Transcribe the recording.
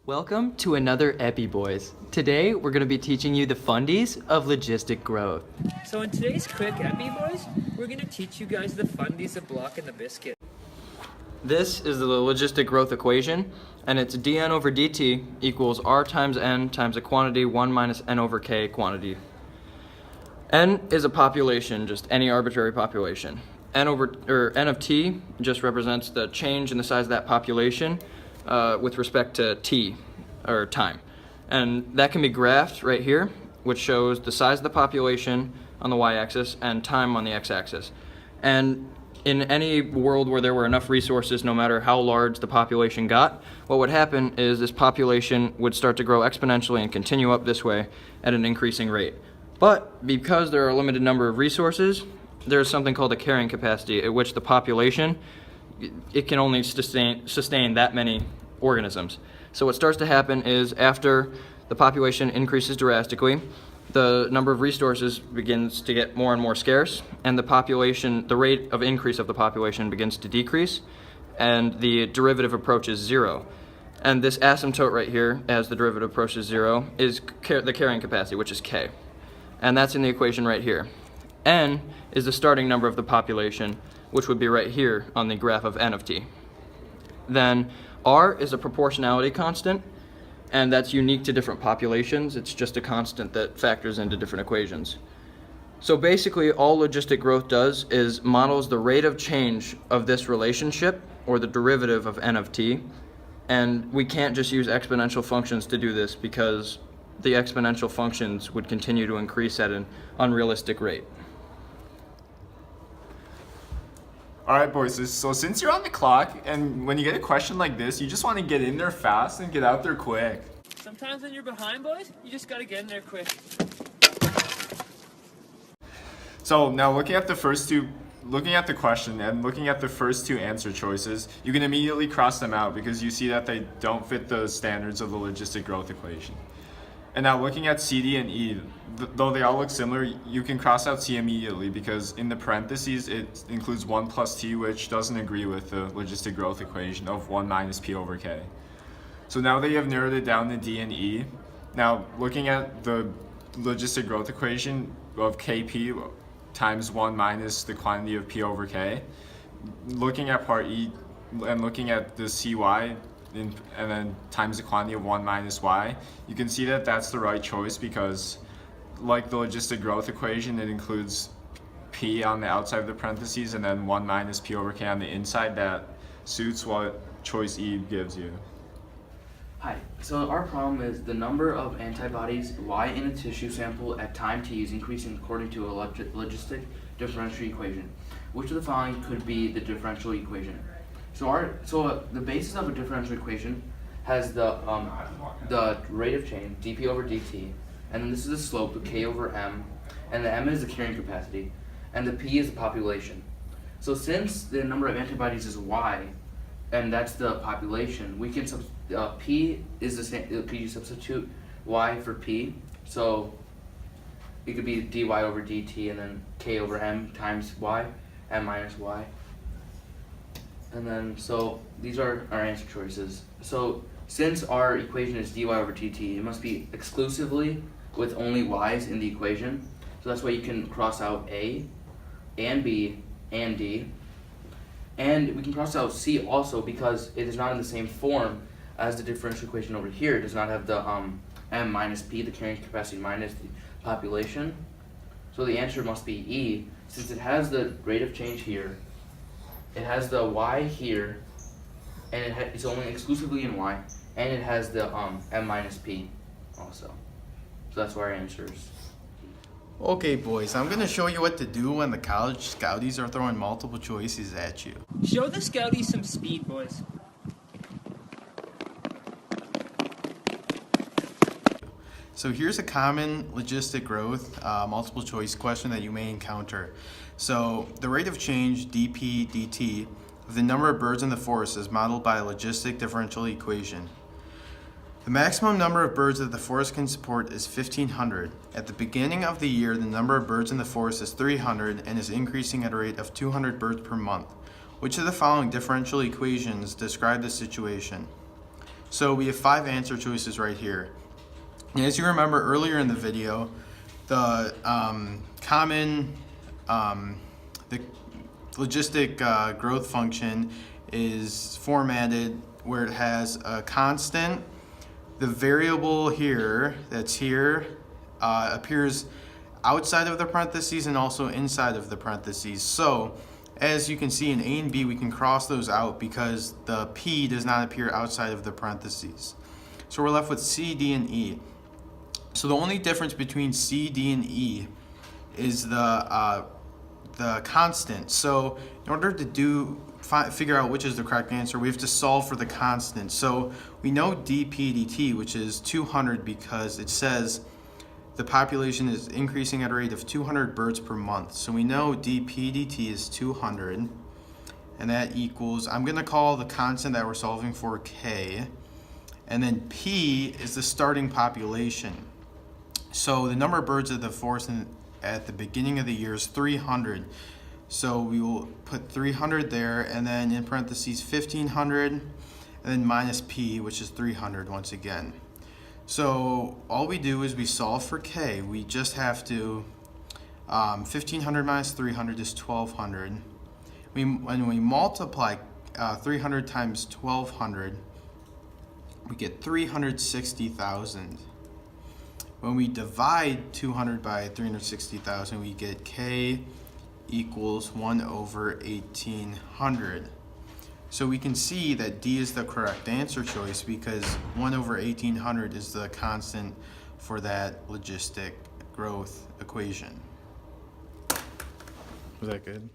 Welcome to another Epi Boys. Today we're going to be teaching you the fundies of logistic growth. So in today's quick Epi Boys, we're going to teach you guys the fundies of block and the biscuit. This is the logistic growth equation, and it's dn over dt equals r times n times a quantity 1 minus n over k quantity. N is a population, just any arbitrary population. N of t just represents the change in the size of that population with respect to t, or time. And that can be graphed right here, which shows the size of the population on the y-axis and time on the x-axis. And in any world where there were enough resources, no matter how large the population got, what would happen is this population would start to grow exponentially and continue up this way at an increasing rate. But because there are a limited number of resources, there's something called a carrying capacity, at which the population, it can only sustain that many organisms. So what starts to happen is after the population increases drastically, the number of resources begins to get more and more scarce, and the rate of increase of the population begins to decrease, and the derivative approaches zero. And this asymptote right here, as the derivative approaches zero, is the carrying capacity, which is k. And that's in the equation right here. N is the starting number of the population, which would be right here on the graph of n of t. Then R is a proportionality constant, and that's unique to different populations. It's just a constant that factors into different equations. So basically, all logistic growth does is models the rate of change of this relationship, or the derivative of n of t, and we can't just use exponential functions to do this because the exponential functions would continue to increase at an unrealistic rate. All right, boys, so since you're on the clock, and when you get a question like this, you just want to get in there fast and get out there quick. Sometimes when you're behind, boys, you just got to get in there quick. So now looking at the question and looking at the first two answer choices, you can immediately cross them out because you see that they don't fit the standards of the logistic growth equation. And now looking at C, D, and E, though they all look similar, you can cross out C immediately because in the parentheses it includes 1 plus T, which doesn't agree with the logistic growth equation of 1 minus P over K. So now that you have narrowed it down to D and E, now looking at the logistic growth equation of Kp times 1 minus the quantity of P over K, looking at part E and looking at the Cy, and then times the quantity of 1 minus y, you can see that that's the right choice because like the logistic growth equation, it includes p on the outside of the parentheses and then 1 minus p over k on the inside. That suits what choice E gives you. Hi, so our problem is the number of antibodies Y in a tissue sample at time t is increasing according to a logistic differential equation. Which of the following could be the differential equation? So the basis of a differential equation has the rate of change, dp over dt, and then this is the slope, k over m, and the m is the carrying capacity, and the p is the population. So since the number of antibodies is y, and that's the population, we can p is the same. Could you substitute y for p? So it could be dy over dt, and then k over m times y, m minus y. And then, so these are our answer choices. So since our equation is dy over dt, it must be exclusively with only y's in the equation. So that's why you can cross out a and b and d. And we can cross out c also because it is not in the same form as the differential equation over here. It does not have the m minus p, the carrying capacity, minus the population. So the answer must be E, since it has the rate of change here. It has the y here, and it's only exclusively in y, and it has the m minus p also. So that's why our answer is. Okay, boys, I'm going to show you what to do when the college scouties are throwing multiple choices at you. Show the scouties some speed, boys. So here's a common logistic growth multiple choice question that you may encounter. So the rate of change dp dt of the number of birds in the forest is modeled by a logistic differential equation. The maximum number of birds that the forest can support is 1,500. At the beginning of the year, the number of birds in the forest is 300 and is increasing at a rate of 200 birds per month. Which of the following differential equations describe this situation? So we have 5 answer choices right here. And as you remember earlier in the video, the the logistic growth function is formatted where it has a constant. The variable here that's here appears outside of the parentheses and also inside of the parentheses. So as you can see in A and B, we can cross those out because the P does not appear outside of the parentheses. So we're left with C, D, and E. So the only difference between C, D, and E is the constant. So in order to figure out which is the correct answer, we have to solve for the constant. So we know dp dt, which is 200, because it says the population is increasing at a rate of 200 birds per month. So we know dp dt is 200, and that equals, I'm going to call the constant that we're solving for k, and then p is the starting population. So the number of birds of the forest at the beginning of the year is 300. So we will put 300 there, and then in parentheses 1500, and then minus p, which is 300 once again. So all we do is we solve for k. We just have to, 1500 minus 300 is 1200. When we multiply 300 times 1200, we get 360,000. When we divide 200 by 360,000, we get k equals 1 over 1800. So we can see that D is the correct answer choice because 1 over 1800 is the constant for that logistic growth equation. Was that good?